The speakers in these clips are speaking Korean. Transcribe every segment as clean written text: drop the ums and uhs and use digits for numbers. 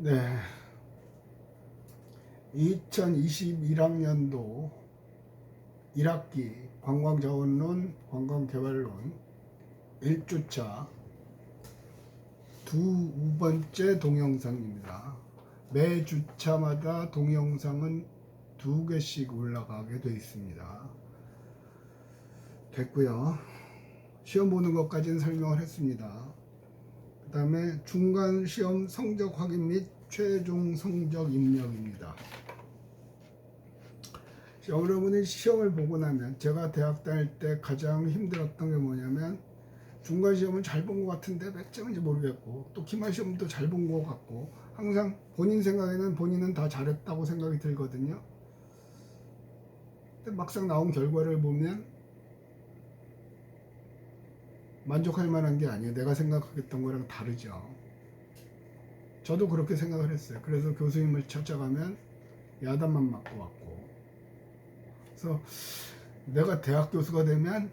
네, 2021학년도 1학기 관광자원론, 관광개발론 1주차 두 번째 동영상입니다. 매 주차마다 동영상은 2개씩 올라가게 되어 있습니다. 됐고요. 시험 보는 것까지는 설명을 했습니다. 그 다음에 중간 시험 성적 확인 및 최종 성적 입력입니다. 여러분이 시험을 보고 나면, 제가 대학 다닐 때 가장 힘들었던 게 뭐냐면, 중간 시험은 잘 본 것 같은데 몇 점인지 모르겠고, 또 기말 시험도 잘 본 것 같고, 항상 본인 생각에는 본인은 다 잘했다고 생각이 들거든요. 근데 막상 나온 결과를 보면 만족할 만한 게 아니에요. 내가 생각했던 거랑 다르죠. 저도 그렇게 생각을 했어요. 그래서 교수님을 찾아가면 야단만 맞고 왔고, 그래서 내가 대학 교수가 되면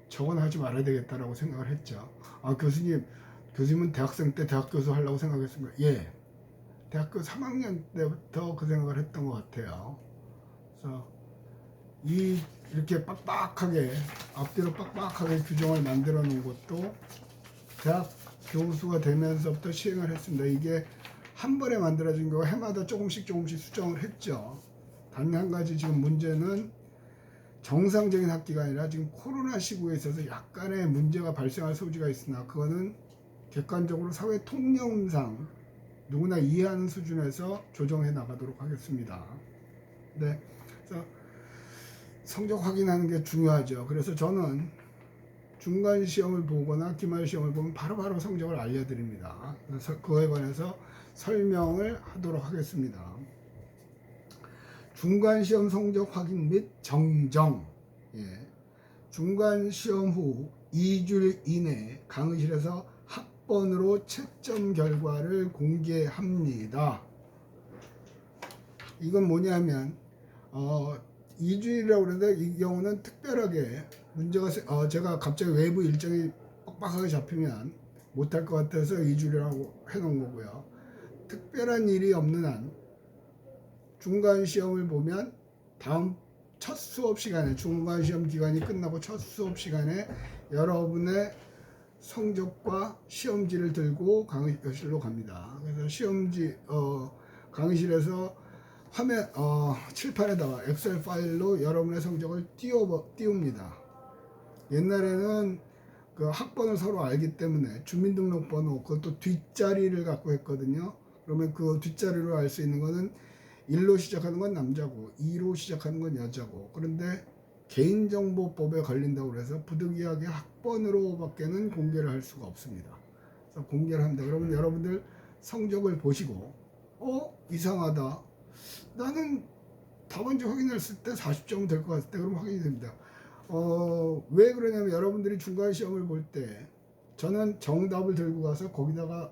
저건 하지 말아야 되겠다라고 생각을 했죠. 아, 교수님은 대학생 때 대학 교수 하려고 생각했습니다. 예, 대학교 3학년 때부터 그 생각을 했던 것 같아요. 그래서 이렇게 빡빡하게, 앞뒤로 빡빡하게 규정을 만들어 놓은 것도 대학 교수가 되면서부터 시행을 했습니다. 이게 한 번에 만들어진 거고 해마다 조금씩 수정을 했죠. 단 한 가지 지금 문제는 정상적인 학기가 아니라 지금 코로나 시국에 있어서 약간의 문제가 발생할 소지가 있으나, 그거는 객관적으로 사회 통념상 누구나 이해하는 수준에서 조정해 나가도록 하겠습니다. 네, 그래서 성적 확인하는 게 중요하죠. 그래서 저는 중간 시험을 보거나 기말 시험을 보면 바로바로 성적을 알려드립니다. 그래서 그거에 관해서 설명을 하도록 하겠습니다. 중간 시험 성적 확인 및 정정. 예. 중간 시험 후 2주일 이내 강의실에서 학번으로 채점 결과를 공개합니다. 이건 뭐냐면 2주일이라고 그러는데, 이 경우는 특별하게 문제가 제가 갑자기 외부 일정이 빡빡하게 잡히면 못할 것 같아서 2주일이라고 해놓은 거고요. 특별한 일이 없는 한 중간 시험을 보면 다음 첫 수업 시간에, 중간 시험 기간이 끝나고 첫 수업 시간에 여러분의 성적과 시험지를 들고 강의실로 갑니다. 그래서 시험지 강의실에서 화면 칠판에다가 엑셀 파일로 여러분의 성적을 띄웁니다. 옛날에는 그 학번을 서로 알기 때문에 주민등록번호, 그것도 뒷자리를 갖고 했거든요. 그러면 그 뒷자리로 알 수 있는 거는 1로 시작하는 건 남자고 2로 시작하는 건 여자고, 그런데 개인정보법에 걸린다고 해서 부득이하게 학번으로 밖에는 공개를 할 수가 없습니다. 그래서 공개를 합니다. 그러면 여러분들 성적을 보시고 이상하다, 나는 답안지 확인했을 때 40점 될 것 같을 때, 그럼 확인이 됩니다. 왜 그러냐면, 여러분들이 중간 시험을 볼 때 저는 정답을 들고 가서 거기다가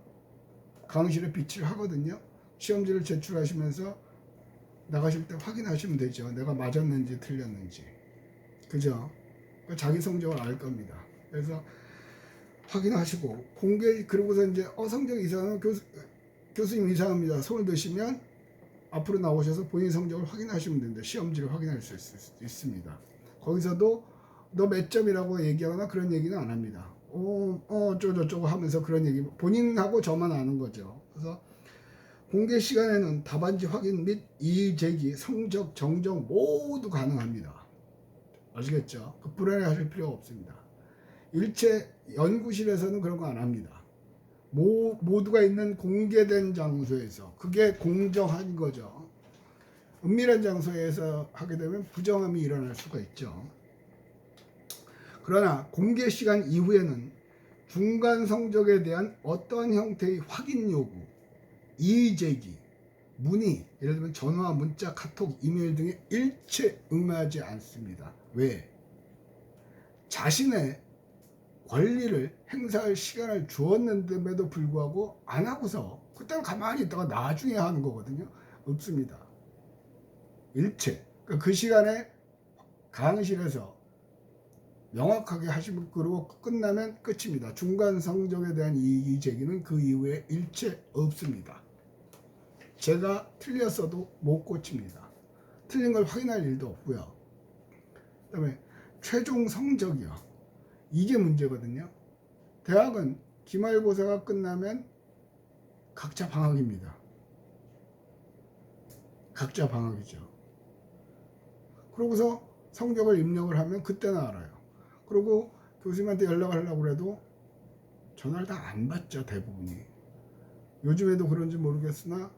강의실에 비치를 하거든요. 시험지를 제출하시면서 나가실 때 확인하시면 되죠. 내가 맞았는지 틀렸는지. 그죠? 자기 성적을 알 겁니다. 그래서 확인하시고 그러고서 이제 성적이 이상하면 교수님 이상합니다, 손을 드시면 앞으로 나오셔서 본인 성적을 확인하시면 됩니다. 시험지를 확인할 수 있습니다. 거기서도 너 몇 점이라고 얘기하거나 그런 얘기는 안 합니다. 어쩌고저쩌고 하면서 그런 얘기, 본인하고 저만 아는 거죠. 그래서 공개 시간에는 답안지 확인 및 이의 제기, 성적 정정 모두 가능합니다. 아시겠죠? 불안해하실 필요가 없습니다. 일체 연구실에서는 그런 거 안 합니다. 모두가 있는 공개된 장소에서, 그게 공정한 거죠. 은밀한 장소에서 하게 되면 부정함이 일어날 수가 있죠. 그러나 공개 시간 이후에는 중간 성적에 대한 어떤 형태의 확인 요구, 이의 제기, 문의, 예를 들면 전화, 문자, 카톡, 이메일 등에 일체 응하지 않습니다. 왜? 자신의 권리를 행사할 시간을 주었는데도 불구하고 안 하고서 그때는 가만히 있다가 나중에 하는 거거든요. 없습니다. 일체. 그 시간에 강의실에서 명확하게 하시면, 그러고 끝나면 끝입니다. 중간 성적에 대한 이의 제기는 그 이후에 일체 없습니다. 제가 틀렸어도 못 고칩니다. 틀린 걸 확인할 일도 없고요. 그다음에 최종 성적이요. 이게 문제거든요. 대학은 기말고사가 끝나면 각자 방학입니다. 각자 방학이죠. 그러고서 성적을 입력을 하면 그때는 알아요. 그리고 교수님한테 연락을 하려고 해도 전화를 다 안 받죠, 대부분이. 요즘에도 그런지 모르겠으나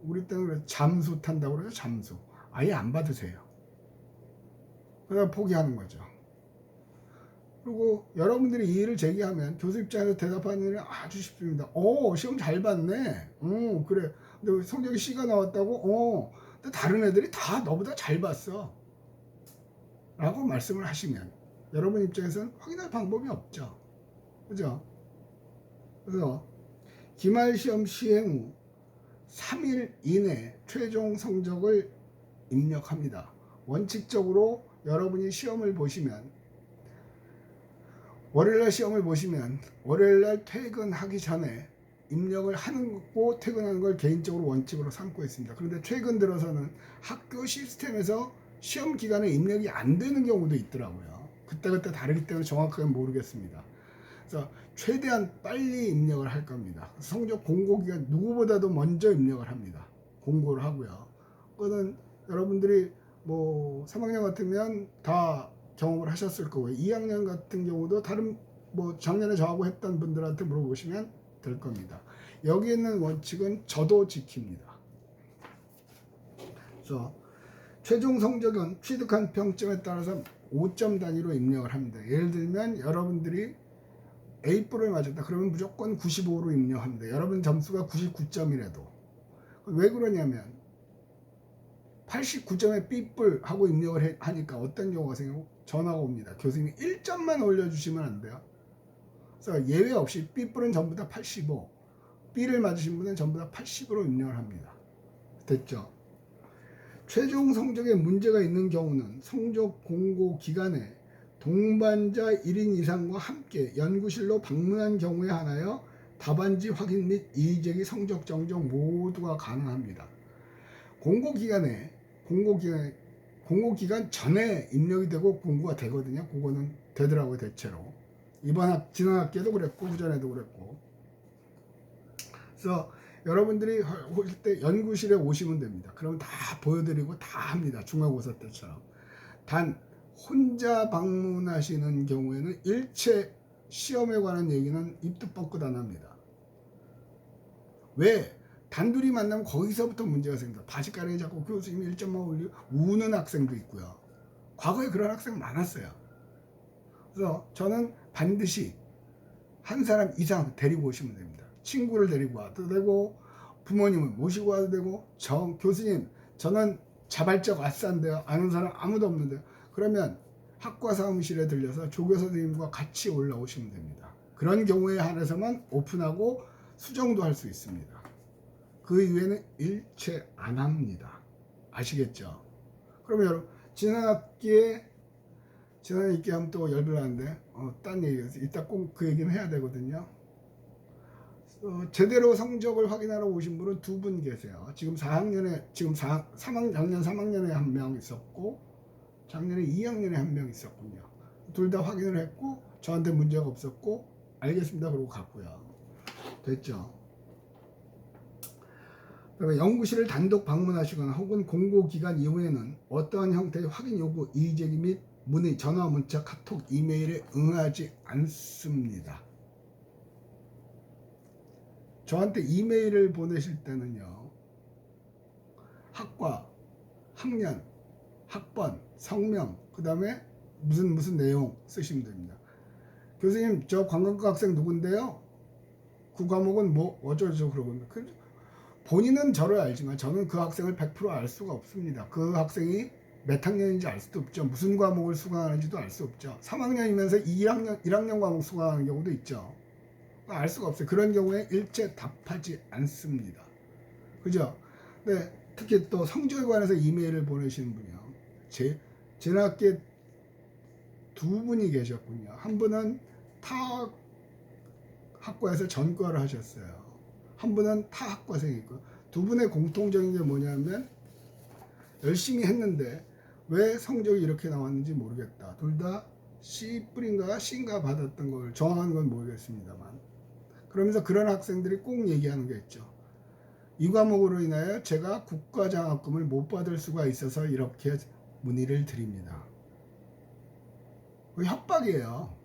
우리 때는 잠수 탄다고 그래서 잠수. 아예 안 받으세요. 그러다 포기하는 거죠. 그리고 여러분들이 이 일을 제기하면 교수 입장에서 대답하는 일은 아주 쉽습니다. 시험 잘 봤네. 그래. 근데 성적이 C가 나왔다고? 근데 다른 애들이 다 너보다 잘 봤어. 라고 말씀을 하시면 여러분 입장에서는 확인할 방법이 없죠. 그죠? 그래서 기말시험 시행 후 3일 이내 최종 성적을 입력합니다. 원칙적으로 여러분이 시험을 보시면 월요일날 시험을 보시면 월요일날 퇴근하기 전에 입력을 하는 거 퇴근하는 걸 개인적으로 원칙으로 삼고 있습니다. 그런데 최근 들어서는 학교 시스템에서 시험 기간에 입력이 안 되는 경우도 있더라고요. 그때그때 다르기 때문에 정확하게 모르겠습니다. 그래서 최대한 빨리 입력을 할 겁니다. 성적 공고 기간 누구보다도 먼저 입력을 합니다. 공고를 하고요. 그거는 여러분들이 뭐 3학년 같으면 다 경험을 하셨을 거고요. 2학년 같은 경우도 다른 뭐 작년에 저하고 했던 분들한테 물어보시면 될 겁니다. 여기 있는 원칙은 저도 지킵니다. 그래서 최종 성적은 취득한 평점에 따라서 5점 단위로 입력을 합니다. 예를 들면 여러분들이 A뿔을 맞았다. 그러면 무조건 95로 입력합니다. 여러분 점수가 99점이라도. 왜 그러냐면 89점에 B뿔 하고 입력을 하니까 어떤 경우가 생기고 전화가 옵니다. 교수님이 1점만 올려주시면 안 돼요. 그래서 예외 없이 B뿔은 전부 다 85, B를 맞으신 분은 전부 다 80으로 입력을 합니다. 됐죠? 최종 성적에 문제가 있는 경우는 성적 공고 기간에 동반자 1인 이상과 함께 연구실로 방문한 경우에 한하여 답안지 확인 및 이의제기 성적 정정 모두가 가능합니다. 공고 기간 전에 입력이 되고 공고가 되거든요. 그거는 되더라고요, 대체로. 지난 학기에도 그랬고 그전에도 그랬고. 그래서 여러분들이 올 때 연구실에 오시면 됩니다. 그러면 다 보여드리고 다 합니다. 중간고사 때처럼. 단 혼자 방문하시는 경우에는 일체 시험에 관한 얘기는 입도 뻗고 안 합니다. 왜? 단둘이 만나면 거기서부터 문제가 생깁니다. 바지가랑이 잡고 교수님이 1점만 올리고 우는 학생도 있고요. 과거에 그런 학생 많았어요. 그래서 저는 반드시 한 사람 이상 데리고 오시면 됩니다. 친구를 데리고 와도 되고 부모님을 모시고 와도 되고 교수님 저는 자발적 아싸인데요. 아는 사람 아무도 없는데요. 그러면 학과 사무실에 들려서 조교 선생님과 같이 올라오시면 됩니다. 그런 경우에 한해서만 오픈하고 수정도 할 수 있습니다. 그 이후에는 일체 안 합니다. 아시겠죠? 그러면 여러분 지난 학기에 하면 또 열불나는데 딴 얘기였어요. 이따 꼭 그 얘기는 해야 되거든요. 제대로 성적을 확인하러 오신 분은 2분 계세요. 지금 4학년에 작년 3학년에 한 명 있었고 작년에 2학년에 한 명 있었군요. 둘 다 확인을 했고 저한테 문제가 없었고 알겠습니다 그러고 갔고요. 됐죠? 그러면 연구실을 단독 방문하시거나 혹은 공고 기간 이후에는 어떠한 형태의 확인 요구, 이의제기 및 문의, 전화, 문자, 카톡, 이메일에 응하지 않습니다. 저한테 이메일을 보내실 때는요. 학과, 학년, 학번, 성명, 그 다음에 무슨 내용 쓰시면 됩니다. 교수님 저 관광과 학생 누군데요? 그 과목은 뭐 어쩌죠 그러거든요. 본인은 저를 알지만 저는 그 학생을 100% 알 수가 없습니다. 그 학생이 몇 학년인지 알 수도 없죠. 무슨 과목을 수강하는지도 알 수 없죠. 3학년이면서 1학년 과목 수강하는 경우도 있죠. 알 수가 없어요. 그런 경우에 일체 답하지 않습니다. 그죠? 네, 특히 또 성적에 관해서 이메일을 보내시는 분이요. 지난 학기에 2분이 계셨군요. 한 분은 타 학과에서 전과를 하셨어요. 한 분은 타 학과생이고 두 분의 공통적인 게 뭐냐면 열심히 했는데 왜 성적이 이렇게 나왔는지 모르겠다. 둘 다 C뿔인가 C인가 받았던 걸 정확한 건 모르겠습니다만, 그러면서 그런 학생들이 꼭 얘기하는 게 있죠. 이 과목으로 인하여 제가 국가장학금을 못 받을 수가 있어서 이렇게 문의를 드립니다. 협박이에요.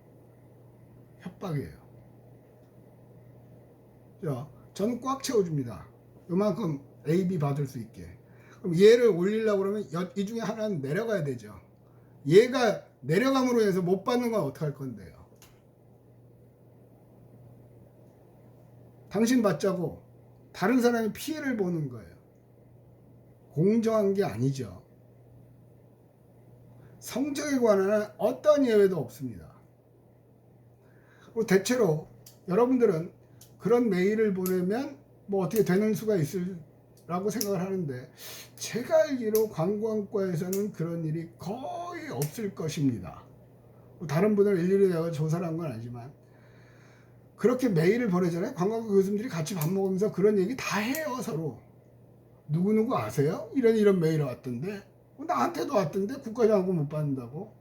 협박이에요. 자, 저는 꽉 채워줍니다. 요만큼 A, B 받을 수 있게. 그럼 얘를 올리려고 그러면 이 중에 하나는 내려가야 되죠. 얘가 내려감으로 해서 못 받는 건 어떡할 건데요. 당신 받자고 다른 사람이 피해를 보는 거예요. 공정한 게 아니죠. 성적에 관한 어떤 예외도 없습니다. 그리고 대체로 여러분들은 그런 메일을 보내면 뭐 어떻게 되는 수가 있으라고 생각을 하는데, 제가 알기로 관광과에서는 그런 일이 거의 없을 것입니다. 다른 분들 일일이 내가 조사를 한 건 아니지만 그렇게 메일을 보내잖아요. 관광과 교수님들이 같이 밥 먹으면서 그런 얘기 다 해요. 서로 누구누구 아세요? 이런 메일이 왔던데, 나한테도 왔던데 국가장학금 못 받는다고.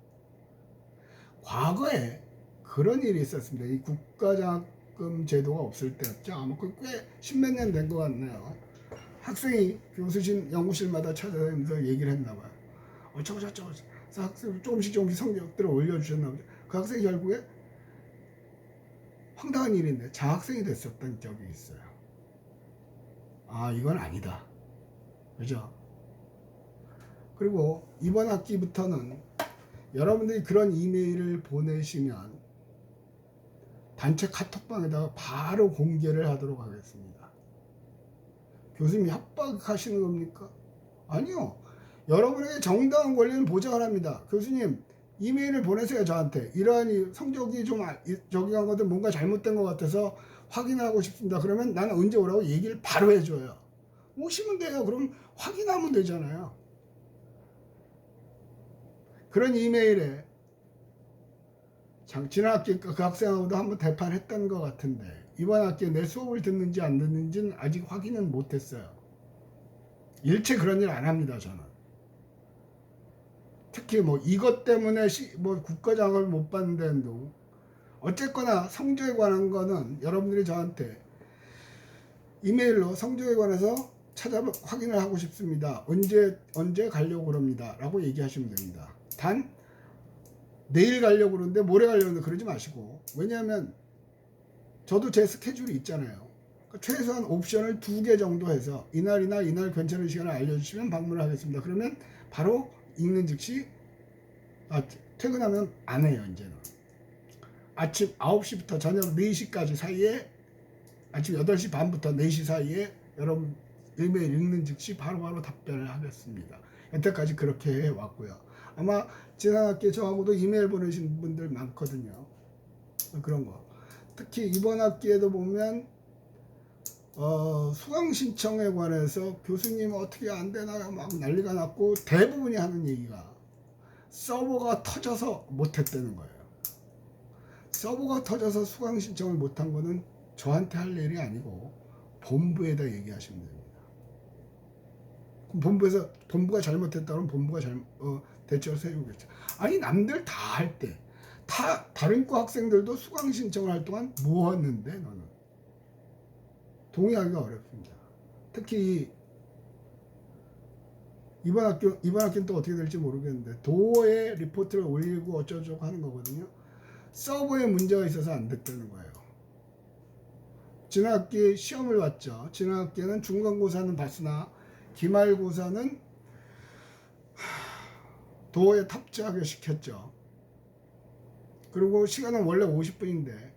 과거에 그런 일이 있었습니다. 이 국가장학금 제도가 없을 때였죠. 아마 꽤 십몇 년 된 것 같네요. 학생이 교수실 연구실마다 찾아다니면서 얘기를 했나 봐요. 어쩌고저쩌고. 그래서 학생이 조금씩 성적들을 올려주셨나 보죠. 그 학생이 결국에 황당한 일인데 장학생이 됐었던 적이 있어요. 아, 이건 아니다. 그죠? 그리고 이번 학기부터는 여러분들이 그런 이메일을 보내시면 단체 카톡방에다가 바로 공개를 하도록 하겠습니다. 교수님이 협박하시는 겁니까? 아니요. 여러분에게 정당한 권리는 보장을 합니다. 교수님, 이메일을 보내세요. 저한테 이러한 성적이 좀 저기 한 것들 뭔가 잘못된 것 같아서 확인하고 싶습니다. 그러면 나는 언제 오라고 얘기를 바로 해줘요. 오시면 돼요. 그럼 확인하면 되잖아요. 그런 이메일에 지난 학기 그 학생하고도 한번 대판했던 것 같은데, 이번 학기에 내 수업을 듣는지 안 듣는지는 아직 확인은 못했어요. 일체 그런 일 안 합니다. 저는. 특히 뭐 이것 때문에 뭐 국가장학을 못 받는 데도, 어쨌거나 성적에 관한 거는 여러분들이 저한테 이메일로 성적에 관해서 확인을 하고 싶습니다. 언제 가려고 그럽니다. 라고 얘기하시면 됩니다. 단 내일 가려고 그러는데 모레 가려고 그러는데 그러지 마시고, 왜냐하면 저도 제 스케줄이 있잖아요. 그러니까 최소한 옵션을 2개 정도 해서 이날 괜찮은 시간을 알려주시면 방문을 하겠습니다. 그러면 바로 읽는 즉시 퇴근하면 안 해요. 이제는 아침 9시부터 저녁 4시까지 사이에, 아침 8시 반부터 4시 사이에 여러분 이메일 읽는 즉시 바로바로 답변을 하겠습니다. 여태까지 그렇게 해왔고요. 아마 지난 학기에 저하고도 이메일 보내신 분들 많거든요. 그런 거. 특히 이번 학기에도 보면 수강 신청에 관해서 교수님 어떻게 안 되나요? 막 난리가 났고, 대부분이 하는 얘기가 서버가 터져서 못했다는 거예요. 서버가 터져서 수강 신청을 못한 거는 저한테 할 일이 아니고 본부에다 얘기하시면 됩니다. 그럼 본부가 잘못했다 그러면 본부가 대처를 해주겠죠. 아니, 남들 다 할 때, 다른 과 학생들도 수강 신청을 할 동안 뭐 했는데 너는? 동의하기가 어렵습니다. 특히 이번 학기는 또 어떻게 될지 모르겠는데, 도어에 리포트를 올리고 어쩌고저쩌고 하는 거거든요. 서버에 문제가 있어서 안 됐다는 거예요. 지난 학기 시험을 봤죠. 지난 학기에는 중간고사는 봤으나 기말고사는 도어에 탑재하게 시켰죠. 그리고 시간은 원래 50분인데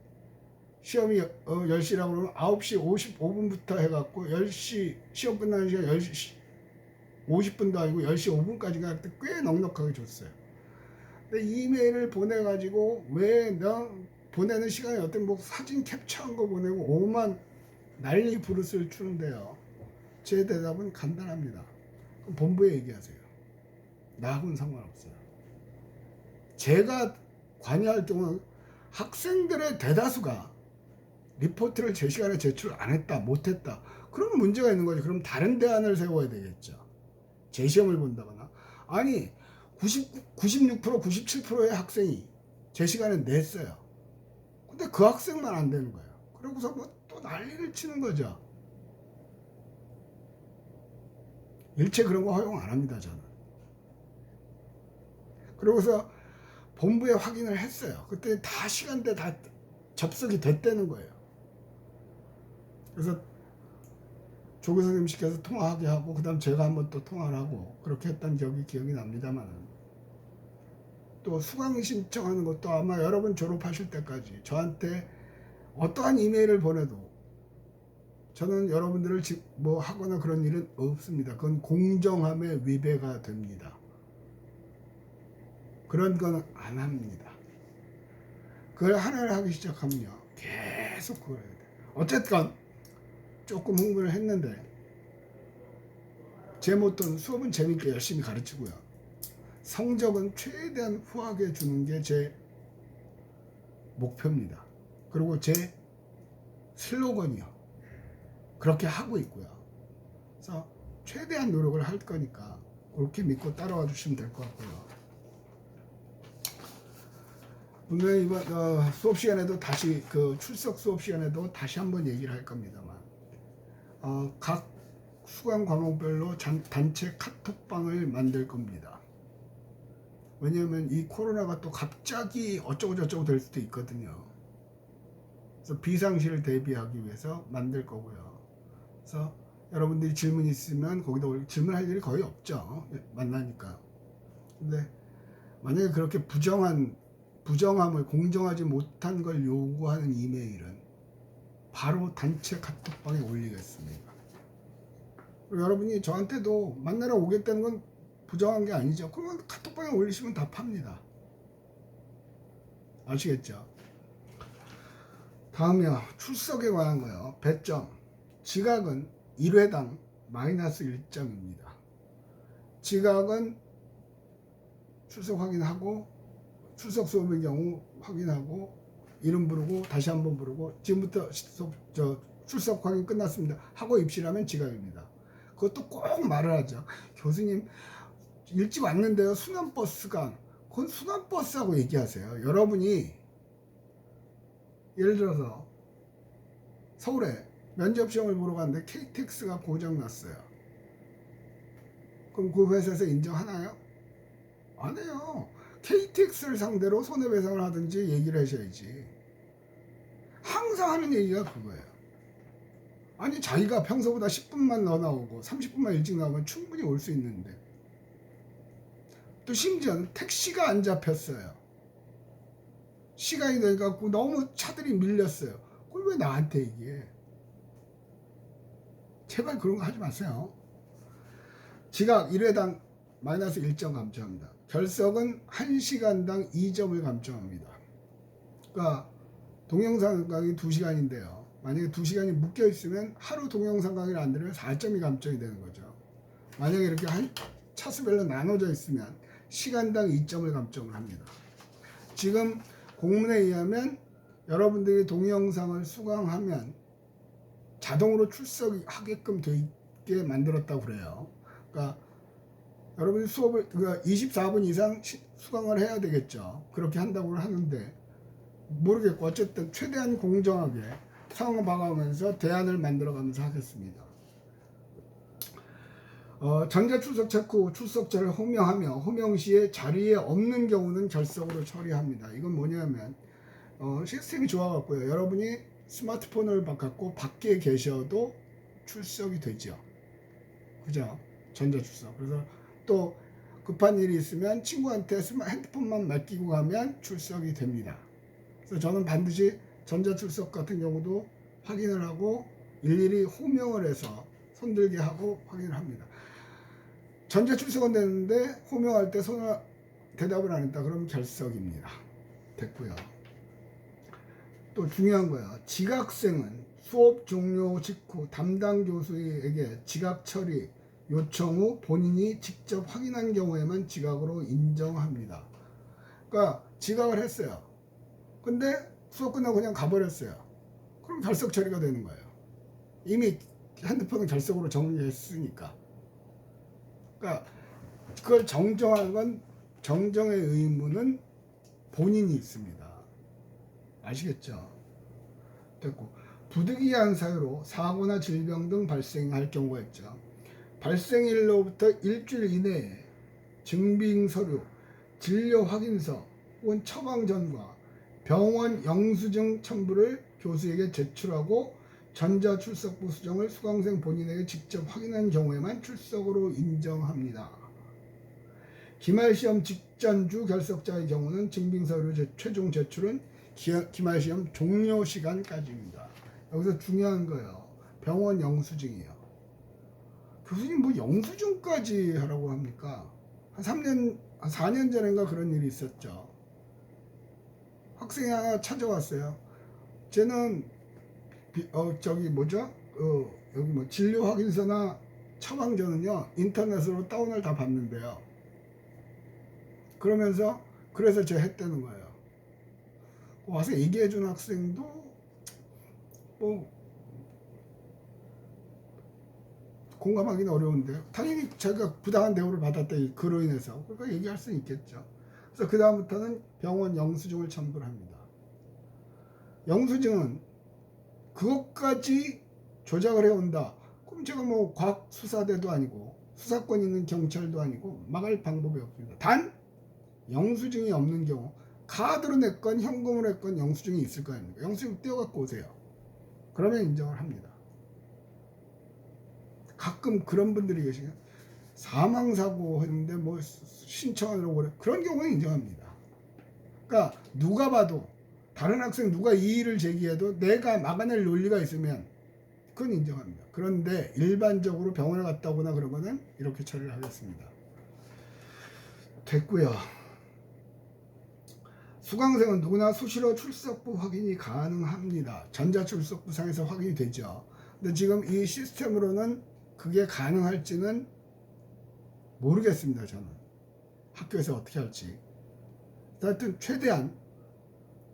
시험이 10시라고 그러면 9시 55분부터 해갖고 10시 시험 끝나는 시간 10시 50분도 아니고 10시 5분까지가 꽤 넉넉하게 줬어요. 근데 이메일을 보내가지고 왜 너 보내는 시간에 어떤 뭐 사진 캡처한 거 보내고 오만 난리 부르스를 추는데요. 제 대답은 간단합니다. 그럼 본부에 얘기하세요. 나하고는 상관없어요. 제가 관여할 동안 학생들의 대다수가 리포트를 제 시간에 제출 안 했다, 못 했다. 그러면 문제가 있는 거죠. 그럼 다른 대안을 세워야 되겠죠. 재시험을 본다거나. 아니, 96%, 97%의 학생이 제 시간에 냈어요. 근데 그 학생만 안 되는 거예요. 그러고서 뭐 또 난리를 치는 거죠. 일체 그런 거 허용 안 합니다, 저는. 그러고서 본부에 확인을 했어요. 그때 다 시간대 다 접속이 됐다는 거예요. 그래서 조 교수님 시켜서 통화하게 하고, 그 다음 제가 한번 또 통화를 하고, 그렇게 했던 기억이 납니다만, 또 수강 신청하는 것도 아마 여러분 졸업하실 때까지 저한테 어떠한 이메일을 보내도 저는 여러분들을 뭐 하거나 그런 일은 없습니다. 그건 공정함에 위배가 됩니다. 그런 건 안 합니다. 그걸 하나를 하기 시작하면요, 계속 그걸 해야 돼요. 어쨌든 조금 흥분을 했는데, 제 모토는 수업은 재밌게 열심히 가르치고요, 성적은 최대한 후하게 주는 게 제 목표입니다. 그리고 제 슬로건이요, 그렇게 하고 있고요. 그래서 최대한 노력을 할 거니까 그렇게 믿고 따라와 주시면 될 것 같고요. 분명히 이번 수업 시간에도 다시 출석 수업 시간에도 다시 한번 얘기를 할 겁니다만, 각 수강 과목별로 단체 카톡방을 만들 겁니다. 왜냐하면 이 코로나가 또 갑자기 어쩌고 저쩌고 될 수도 있거든요. 그래서 비상시를 대비하기 위해서 만들 거고요. 그래서 여러분들이 질문 있으면 거기다 질문할 일이 거의 없죠, 만나니까. 근데 만약에 그렇게 부정함을, 공정하지 못한 걸 요구하는 이메일은 바로 단체 카톡방에 올리겠습니다. 그리고 여러분이 저한테도 만나러 오겠다는 건 부정한 게 아니죠. 그러면 카톡방에 올리시면 다 팝니다. 아시겠죠? 다음이요, 출석에 관한 거요. 배점. 지각은 1회당 마이너스 1점입니다. 지각은 출석 확인하고, 출석 수업의 경우 확인하고, 이름 부르고 다시 한번 부르고, 지금부터 출석 확인 끝났습니다 하고 입실하면 지각입니다. 그것도 꼭 말을 하죠. 교수님 일찍 왔는데요, 순환버스가. 그건 순환버스하고 얘기하세요. 여러분이 예를 들어서 서울에 면접시험을 보러 갔는데 KTX가 고장났어요. 그럼 그 회사에서 인정하나요? 안 해요. KTX를 상대로 손해배상을 하든지 얘기를 하셔야지. 항상 하는 얘기가 그거예요. 아니, 자기가 평소보다 10분만 더 나오고 30분만 일찍 나오면 충분히 올 수 있는데, 또 심지어는 택시가 안 잡혔어요. 시간이 되니까 너무 차들이 밀렸어요. 그걸 왜 나한테 얘기해? 제발 그런 거 하지 마세요. 지각 1회당 마이너스 1점 감점합니다. 결석은 1시간당 2점을 감점합니다. 그러니까 동영상 강의 2시간인데요. 만약에 2시간이 묶여 있으면 하루 동영상 강의를 안 들으면 4점이 감점이 되는 거죠. 만약에 이렇게 차수별로 나눠져 있으면 시간당 2점을 감점을 합니다. 지금 공문에 의하면 여러분들이 동영상을 수강하면 자동으로 출석하게끔 돼 있게 만들었다고 그래요. 그러니까 여러분이 수업을 24분 이상 수강을 해야 되겠죠. 그렇게 한다고 하는데 모르겠고, 어쨌든 최대한 공정하게 상황을 봐가면서 대안을 만들어가면서 하겠습니다. 전자출석 체크 후 출석자를 호명하며 호명 시에 자리에 없는 경우는 결석으로 처리합니다. 이건 뭐냐면 시스템이 좋아갖고요, 여러분이 스마트폰을 갖고 밖에 계셔도 출석이 되죠. 그죠? 전자출석. 그래서 또 급한 일이 있으면 친구한테 핸드폰만 맡기고 가면 출석이 됩니다. 그래서 저는 반드시 전자출석 같은 경우도 확인을 하고 일일이 호명을 해서 손들게 하고 확인을 합니다. 전자출석은 되는데 호명할 때 대답을 안 했다 그러면 결석입니다. 됐고요. 또 중요한 거예요. 지각생은 수업 종료 직후 담당 교수에게 지각 처리 요청 후 본인이 직접 확인한 경우에만 지각으로 인정합니다. 그러니까 지각을 했어요. 근데 수업 끝나고 그냥 가버렸어요. 그럼 결석 처리가 되는 거예요. 이미 핸드폰은 결석으로 정리했으니까. 그러니까 그걸 정정하는 건 정정의 의무는 본인이 있습니다. 아시겠죠? 됐고, 부득이한 사유로 사고나 질병 등 발생할 경우가 있죠. 발생일로부터 일주일 이내에 증빙 서류, 진료 확인서 혹은 처방전과 병원 영수증 첨부를 교수에게 제출하고 전자출석부 수정을 수강생 본인에게 직접 확인한 경우에만 출석으로 인정합니다. 기말시험 직전주 결석자의 경우는 증빙서류 최종 제출은 기말시험 종료 시간까지입니다. 여기서 중요한 거예요. 병원 영수증이에요. 교수님 뭐 영수증까지 하라고 합니까? 한 4년 전인가 그런 일이 있었죠. 학생이 하나 찾아왔어요. 쟤는 여기 뭐 진료 확인서나 처방전은요 인터넷으로 다운을 다 받는데요. 그래서 제가 했다는 거예요. 와서 얘기해준 학생도 뭐 공감하기는 어려운데 당연히 제가 부당한 대우를 받았다 그로 인해서 그러니까 얘기할 수는 있겠죠. 그래서 그 다음부터는 병원 영수증을 첨부를 합니다. 영수증은 그것까지 조작을 해온다. 그럼 제가 뭐 과학수사대도 아니고 수사권 있는 경찰도 아니고 막을 방법이 없습니다. 단 영수증이 없는 경우 카드로 냈건 현금으로 냈건 영수증이 있을 거 아닙니까? 영수증 떼어갖고 오세요. 그러면 인정을 합니다. 가끔 그런 분들이 계시요 사망사고 했는데 뭐 신청하려고 그래. 그런 경우는 인정합니다. 그러니까 누가 봐도 다른 학생 누가 이의를 제기해도 내가 막아낼 논리가 있으면 그건 인정합니다. 그런데 일반적으로 병원에 갔다 오거나 그런 거는 이렇게 처리를 하겠습니다. 됐고요. 수강생은 누구나 수시로 출석부 확인이 가능합니다. 전자출석부상에서 확인이 되죠. 근데 지금 이 시스템으로는 그게 가능할지는 모르겠습니다. 저는 학교에서 어떻게 할지. 하여튼 최대한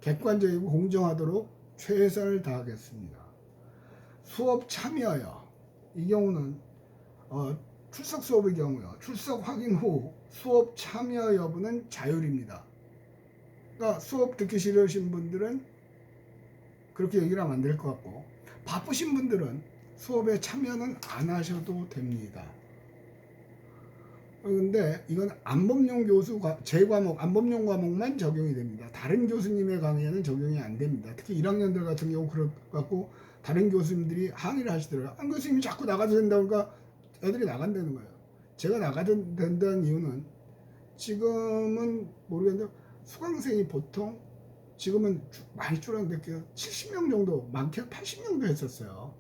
객관적이고 공정하도록 최선을 다하겠습니다. 수업 참여요. 이 경우는 출석 수업의 경우요. 출석 확인 후 수업 참여 여부는 자율입니다. 그러니까 수업 듣기 싫으신 분들은 그렇게 얘기를 하면 안 될 것 같고 바쁘신 분들은 수업에 참여는 안 하셔도 됩니다. 그런데 이건 안법용 교수 제 과목 안법용 과목만 적용이 됩니다. 다른 교수님의 강의에는 적용이 안 됩니다. 특히 1학년들 같은 경우 그럴 것 같고 다른 교수님들이 항의를 하시더라고요. 안 교수님이 자꾸 나가도 된다고 그러니까 애들이 나간다는 거예요. 제가 나가도 된다는 이유는 지금은 모르겠는데 수강생이 보통 지금은 많이 줄었는데 70명 정도 많게는 80명도 했었어요.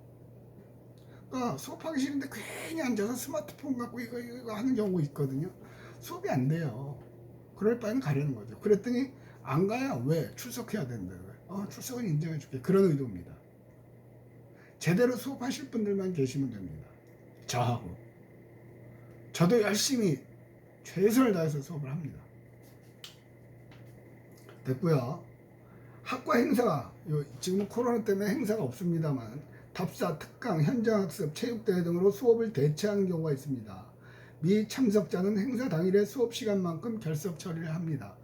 그러니까 수업하기 싫은데 괜히 앉아서 스마트폰 갖고 이거 하는 경우가 있거든요. 수업이 안 돼요. 그럴 바에는 가려는 거죠. 그랬더니 안 가요. 왜? 출석해야 된다고요. 출석은 인정해 줄게. 그런 의도입니다. 제대로 수업하실 분들만 계시면 됩니다. 저하고. 저도 열심히 최선을 다해서 수업을 합니다. 됐고요. 학과 행사, 지금 코로나 때문에 행사가 없습니다만 답사, 특강, 현장학습, 체육대회 등으로 수업을 대체하는 경우가 있습니다. 미 참석자는 행사 당일에 수업 시간만큼 결석 처리를 합니다.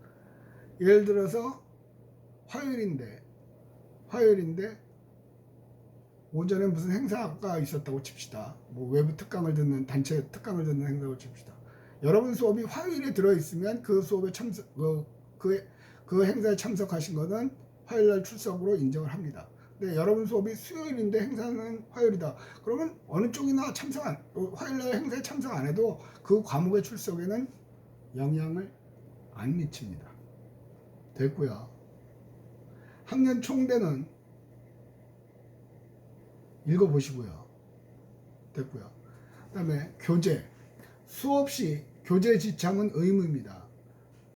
예를 들어서 화요일인데 오전에 무슨 행사가 있었다고 칩시다. 뭐 외부 특강을 듣는 단체 특강을 듣는 행사고 칩시다. 여러분 수업이 화요일에 들어있으면 그 수업에 그 행사에 참석하신 거는 화요일날 출석으로 인정을 합니다. 근데 여러분 수업이 수요일인데 행사는 화요일이다. 그러면 어느 쪽이나 화요일날 행사에 참석 안 해도 그 과목의 출석에는 영향을 안 미칩니다. 됐고요. 학년 총대는 읽어보시고요. 됐고요. 그 다음에 교재. 수업 시 교재 지참은 의무입니다.